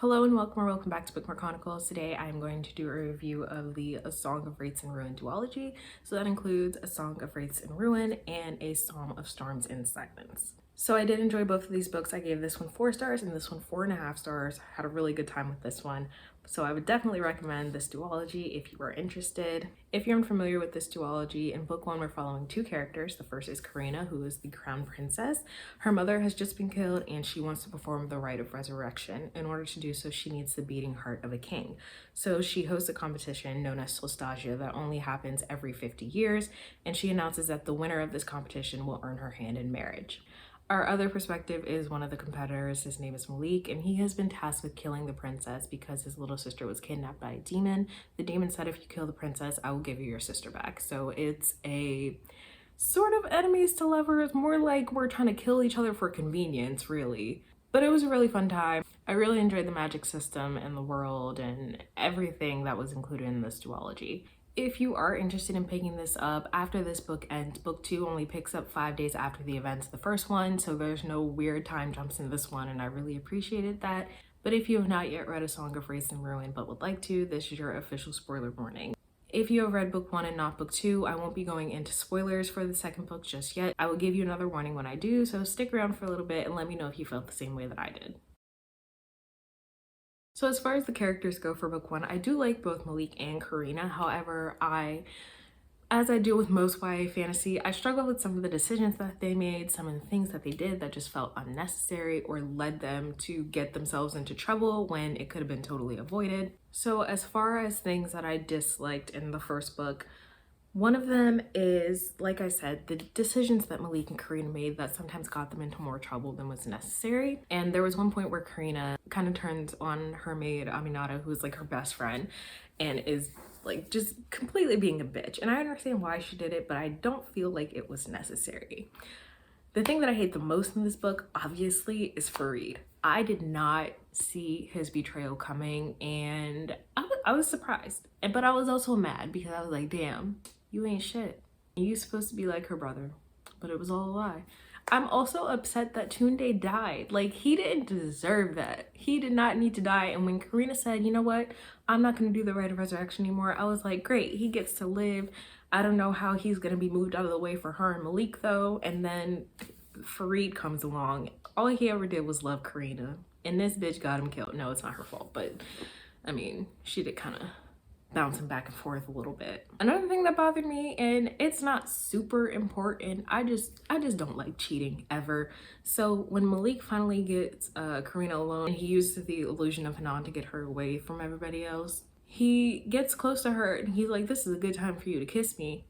Hello and welcome back to Bookmark Chronicles. Today I'm going to do a review of the A Song of Wraiths and Ruin duology. So that includes A Song of Wraiths and Ruin and A Psalm of Storms and Silence. So I did enjoy both of these books. I gave this one 4 stars and this one 4.5 stars. Had a really good time with this one. So I would definitely recommend this duology if you are interested. If you're unfamiliar with this duology, in book 1 we're following 2 characters. The first is Karina, who is the crown princess. Her mother has just been killed and she wants to perform the rite of resurrection. In order to do so, she needs the beating heart of a king. So she hosts a competition known as Solstagia that only happens every 50 years, and she announces that the winner of this competition will earn her hand in marriage. Our other perspective is one of the competitors. His name is Malik, and he has been tasked with killing the princess because his little sister was kidnapped by a demon. The demon said, if you kill the princess, I will give you your sister back. So it's a sort of enemies to lovers, more like we're trying to kill each other for convenience, really. But it was a really fun time. I really enjoyed the magic system and the world and everything that was included in this duology. If you are interested in picking this up after this book ends, book 2 only picks up 5 days after the events of the first one, so there's no weird time jumps in this one, and I really appreciated that. But if you have not yet read A Song of Wraiths and Ruin but would like to, this is your official spoiler warning. If you have read book 1 and not book 2, I won't be going into spoilers for the second book just yet. I will give you another warning when I do, so stick around for a little bit and let me know if you felt the same way that I did. So as far as the characters go for book 1, I do like both Malik and Karina. However, as I do with most YA fantasy, I struggle with some of the decisions that they made, some of the things that they did that just felt unnecessary or led them to get themselves into trouble when it could have been totally avoided. So as far as things that I disliked in the first book, one of them is, like I said, the decisions that Malik and Karina made that sometimes got them into more trouble than was necessary. And there was one point where Karina kind of turns on her maid, Aminata, who's like her best friend, and is like just completely being a bitch. And I understand why she did it, but I don't feel like it was necessary. The thing that I hate the most in this book, obviously, is Farid. I did not see his betrayal coming, and I was surprised. But I was also mad because I was like, damn, you ain't shit. You supposed to be like her brother, but it was all a lie. I'm also upset that Tunde died. Like, he didn't deserve that. He did not need to die. And when Karina said, you know what, I'm not going to do the rite of resurrection anymore, I was like, great, he gets to live. I don't know how he's going to be moved out of the way for her and Malik, though. And then Farid comes along. All he ever did was love Karina. And this bitch got him killed. No, it's not her fault, but I mean, she did kind of bouncing back and forth a little bit. Another thing that bothered me, and it's not super important, I just don't like cheating ever. So when Malik finally gets Karina alone, he uses the illusion of Hanan to get her away from everybody else. He gets close to her and he's like, this is a good time for you to kiss me.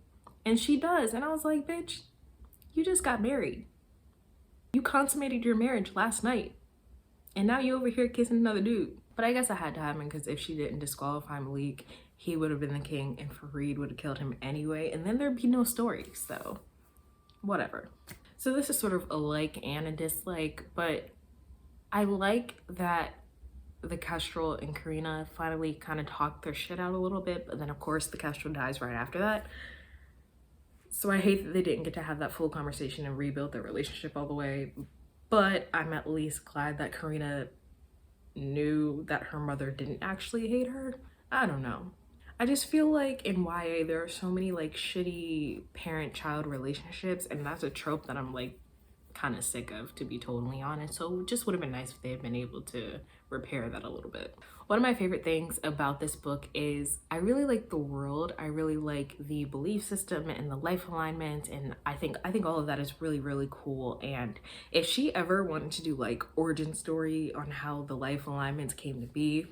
And she does. And I was like, bitch, you just got married. You consummated your marriage last night. And now you over here kissing another dude. But I guess I had to happen because if she didn't disqualify Malik, he would have been the king and Farid would have killed him anyway. And then there'd be no story, so whatever. So this is sort of a like and a dislike, but I like that the Kestrel and Karina finally kind of talked their shit out a little bit, but then of course the Kestrel dies right after that. So I hate that they didn't get to have that full conversation and rebuild their relationship all the way, but I'm at least glad that Karina knew that her mother didn't actually hate her. I don't know. I just feel like in YA there are so many like shitty parent-child relationships, and that's a trope that I'm like kind of sick of, to be totally honest. So it just would have been nice if they had been able to repair that a little bit. One of my favorite things about this book is I really like the world. I really like the belief system and the life alignment, and I think all of that is really, really cool. And if she ever wanted to do like origin story on how the life alignments came to be,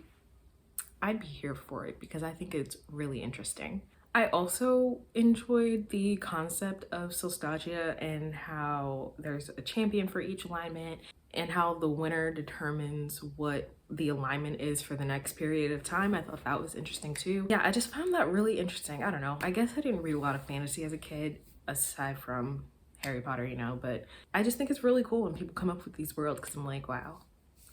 I'd be here for it because I think it's really interesting. I also enjoyed the concept of Solstagia and how there's a champion for each alignment and how the winner determines what the alignment is for the next period of time. I thought that was interesting too. Yeah, I just found that really interesting. I don't know. I guess I didn't read a lot of fantasy as a kid aside from Harry Potter, you know, but I just think it's really cool when people come up with these worlds because I'm like, wow,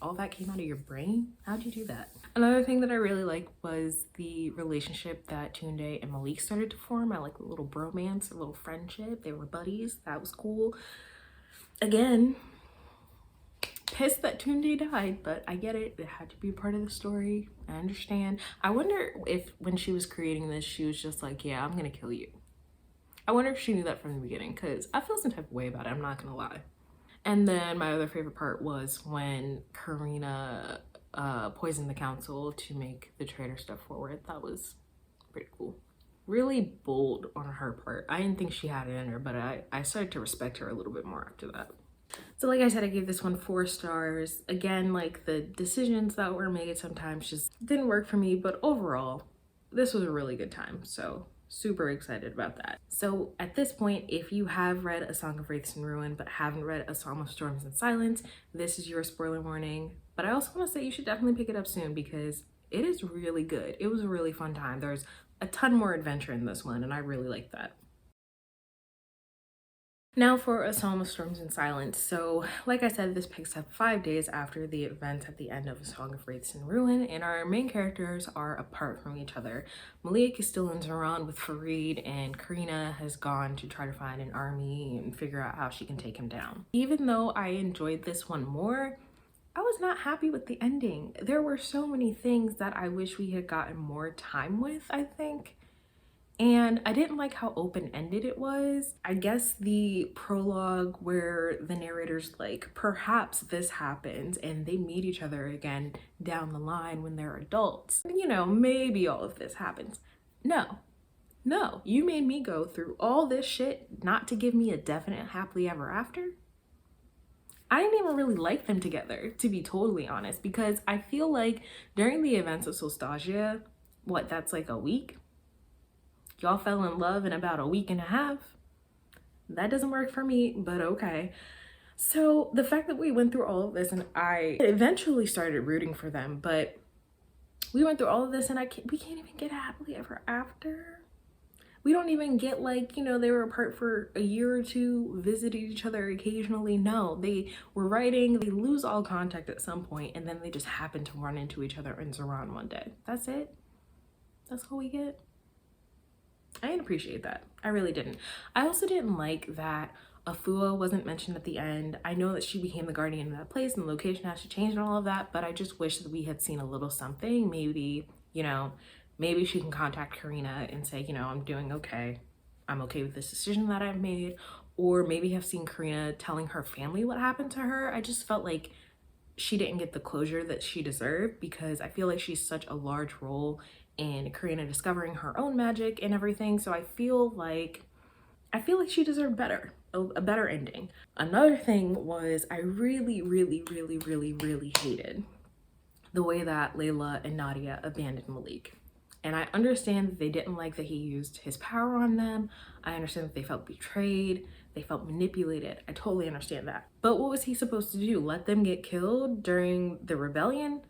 all that came out of your brain? How'd you do that? Another thing that I really liked was the relationship that Tunde and Malik started to form. I like a little bromance, a little friendship. They were buddies. That was cool. Again, pissed that Tunde died, but I get it. It had to be a part of the story. I understand. I wonder if when she was creating this, she was just like, yeah, I'm gonna kill you. I wonder if she knew that from the beginning, because I feel some type of way about it, I'm not gonna lie. And then my other favorite part was when Karina poisoned the council to make the traitor step forward. That was pretty cool. Really bold on her part. I didn't think she had it in her, but I started to respect her a little bit more after that. So like I said, I gave this one 4 stars. Again, like the decisions that were made sometimes just didn't work for me, but overall, this was a really good time. So super excited about that. So at this point, if you have read A Song of Wraiths and Ruin but haven't read A Song of Storms and Silence, this is your spoiler warning. But I also want to say you should definitely pick it up soon because it is really good. It was a really fun time. There's a ton more adventure in this one, and I really like that. Now for A Song of Storms and Silence. So, like I said, this picks up 5 days after the events at the end of A Song of Wraiths and Ruin, and our main characters are apart from each other. Malik is still in Tehran with Farid, and Karina has gone to try to find an army and figure out how she can take him down. Even though I enjoyed this one more, I was not happy with the ending. There were so many things that I wish we had gotten more time with, I think. And I didn't like how open-ended it was. I guess the prologue where the narrator's like, perhaps this happens, and they meet each other again down the line when they're adults. You know, maybe all of this happens. No, you made me go through all this shit not to give me a definite happily ever after. I didn't even really like them together, to be totally honest, because I feel like during the events of Solstasia, that's like a week? Y'all fell in love in about a week and a half. That doesn't work for me, but okay. So the fact that we went through all of this and I eventually started rooting for them, but we went through all of this and we can't even get happily ever after. We don't even get like, you know, they were apart for a year or two, visited each other occasionally. No, they were writing, they lose all contact at some point, and then they just happen to run into each other in Tehran one day. That's it. That's all we get. I didn't appreciate that. I really didn't. I also didn't like that Afua wasn't mentioned at the end. I know that she became the guardian of that place and the location has to change and all of that, but I just wish that we had seen a little something. Maybe, you know, maybe she can contact Karina and say, you know, I'm doing okay. I'm okay with this decision that I've made. Or maybe have seen Karina telling her family what happened to her. I just felt like she didn't get the closure that she deserved because I feel like she's such a large role in Karina discovering her own magic and everything. So I feel like she deserved better, a better ending. Another thing was I really hated the way that Layla and Nadia abandoned Malik. And I understand that they didn't like that he used his power on them. I understand that they felt betrayed. They felt manipulated. I totally understand that. But what was he supposed to do? Let them get killed during the rebellion?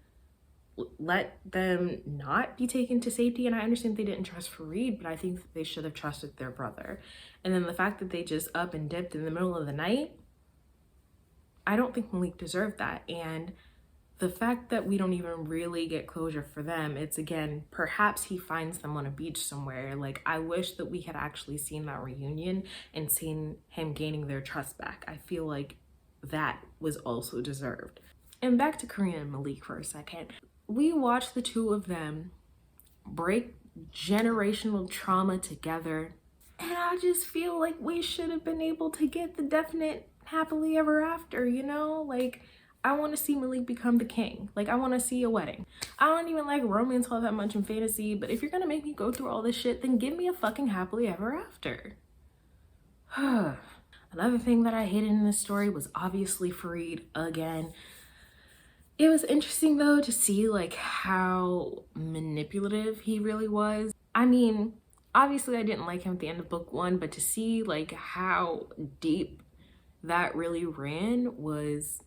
Let them not be taken to safety? And I understand they didn't trust Farid, but I think that they should have trusted their brother. And then the fact that they just up and dipped in the middle of the night, I don't think Malik deserved that. And the fact that we don't even really get closure for them, it's again, perhaps he finds them on a beach somewhere. Like, I wish that we had actually seen that reunion and seen him gaining their trust back. I feel like that was also deserved. And back to Karina and Malik for a second. We watched the two of them break generational trauma together, and I just feel like we should have been able to get the definite happily ever after, you know? Like, I want to see Malik become the king. Like, I want to see a wedding. I don't even like romance all that much in fantasy, but if you're gonna make me go through all this shit, then give me a fucking happily ever after. Another thing that I hated in this story was obviously Farid again. It was interesting though to see like how manipulative he really was. I mean, obviously I didn't like him at the end of book 1, but to see like how deep that really ran was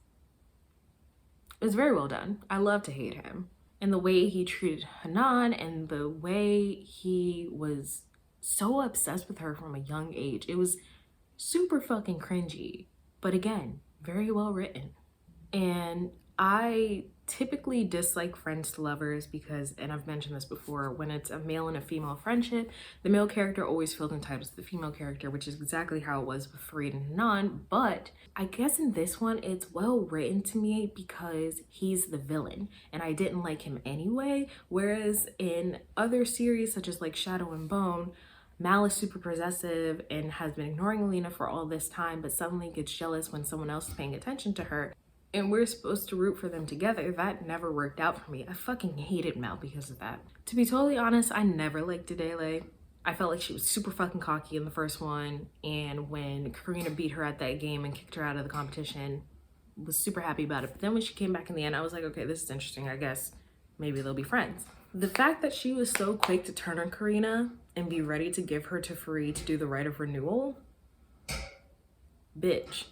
very well done. I love to hate him. And the way he treated Hanan and the way he was so obsessed with her from a young age. It was super fucking cringy, but again, very well written. And I typically dislike friends to lovers because, and I've mentioned this before, when it's a male and a female friendship, the male character always feels entitled to the female character, which is exactly how it was with Farid and Hanan. But I guess in this one, it's well written to me because he's the villain and I didn't like him anyway. Whereas in other series such as like Shadow and Bone, Mal is super possessive and has been ignoring Alina for all this time, but suddenly gets jealous when someone else is paying attention to her. And we're supposed to root for them together. That never worked out for me. I fucking hated Mal because of that. To be totally honest, I never liked Adele. I felt like she was super fucking cocky in the first one. And when Karina beat her at that game and kicked her out of the competition, was super happy about it. But then when she came back in the end, I was like, okay, this is interesting. I guess maybe they'll be friends. The fact that she was so quick to turn on Karina and be ready to give her to Farid to do the right of renewal, bitch.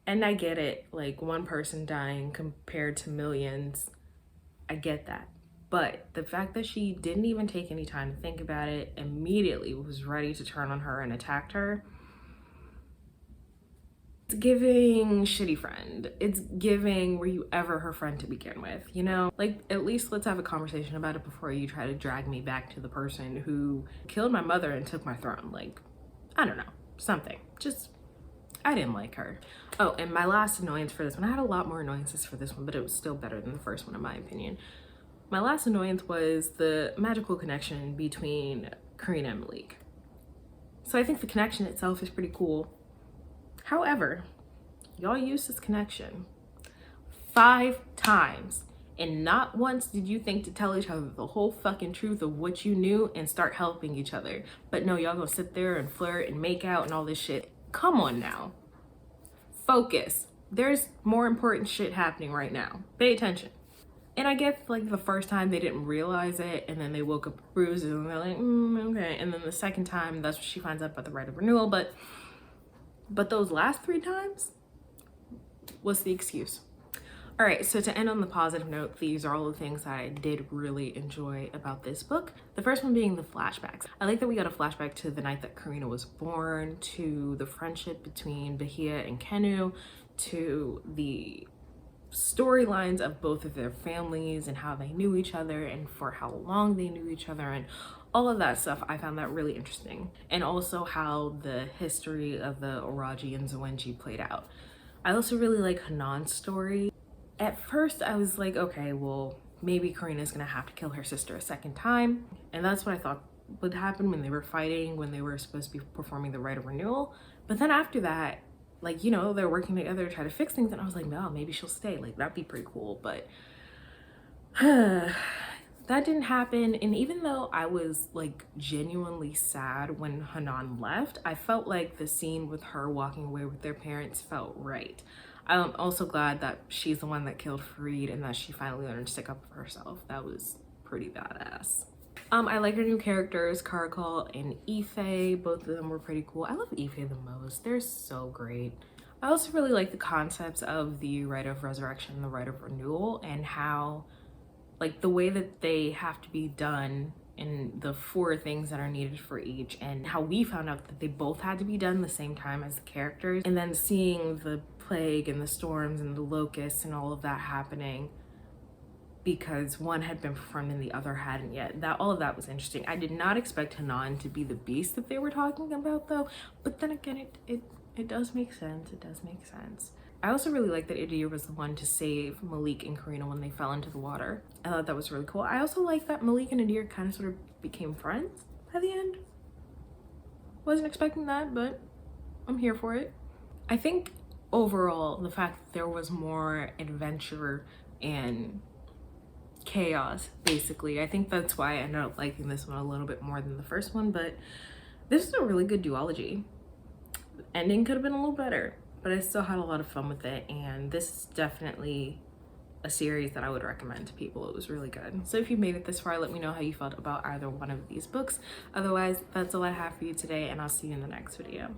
And I get it, like one person dying compared to millions, I get that. But the fact that she didn't even take any time to think about it, immediately was ready to turn on her and attacked her, it's giving shitty friend. It's giving were you ever her friend to begin with, you know? Like, at least let's have a conversation about it before you try to drag me back to the person who killed my mother and took my throne. Like, I don't know, something. Just, I didn't like her. Oh, and my last annoyance for this one, I had a lot more annoyances for this one, but it was still better than the first one in my opinion. My last annoyance was the magical connection between Karina and Malik. So I think the connection itself is pretty cool. However, y'all used this connection 5 times, and not once did you think to tell each other the whole fucking truth of what you knew and start helping each other. But no, y'all gonna sit there and flirt and make out and all this shit. Come on now. Focus. There's more important shit happening right now. Pay attention. And I guess like the first time they didn't realize it, and then they woke up bruised and they're like, okay. And then the second time, that's what she finds out about the right of renewal. But those last 3 times was the excuse. All right, so to end on the positive note, these are all the things I did really enjoy about this book. The first one being the flashbacks. I like that we got a flashback to the night that Karina was born, to the friendship between Bahia and Kenu, to the storylines of both of their families and how they knew each other and for how long they knew each other, and all of that stuff. I found that really interesting. And also how the history of the Oraji and Zawenji played out. I also really like Hanan's story. At first I was like, okay, well, maybe Karina's gonna have to kill her sister a second time. And that's what I thought would happen when they were fighting, when they were supposed to be performing the rite of renewal. But then after that, like, you know, they're working together to try to fix things. And I was like, no, maybe she'll stay. Like, that'd be pretty cool. But that didn't happen. And even though I was like genuinely sad when Hanan left, I felt like the scene with her walking away with their parents felt right. I'm also glad that she's the one that killed Farid and that she finally learned to stick up for herself. That was pretty badass. I like her new characters, Karakal and Ife. Both of them were pretty cool. I love Ife the most. They're so great. I also really like the concepts of the rite of resurrection and the rite of renewal, and how, like, the way that they have to be done and the 4 things that are needed for each, and how we found out that they both had to be done the same time as the characters, and then seeing the plague and the storms and the locusts and all of that happening because one had been performed and the other hadn't yet. That all of that was interesting. I did not expect Hanan to be the beast that they were talking about though, but then again, it does make sense. It does make sense. I also really like that Idir was the one to save Malik and Karina when they fell into the water. I thought that was really cool. I also like that Malik and Idir kind of sort of became friends by the end. Wasn't expecting that, but I'm here for it. I think overall, the fact that there was more adventure and chaos, basically, I think that's why I ended up liking this one a little bit more than the first one. But this is a really good duology. The ending could have been a little better, but I still had a lot of fun with it, and this is definitely a series that I would recommend to people. It was really good. So if you made it this far, let me know how you felt about either one of these books. Otherwise, that's all I have for you today, and I'll see you in the next video.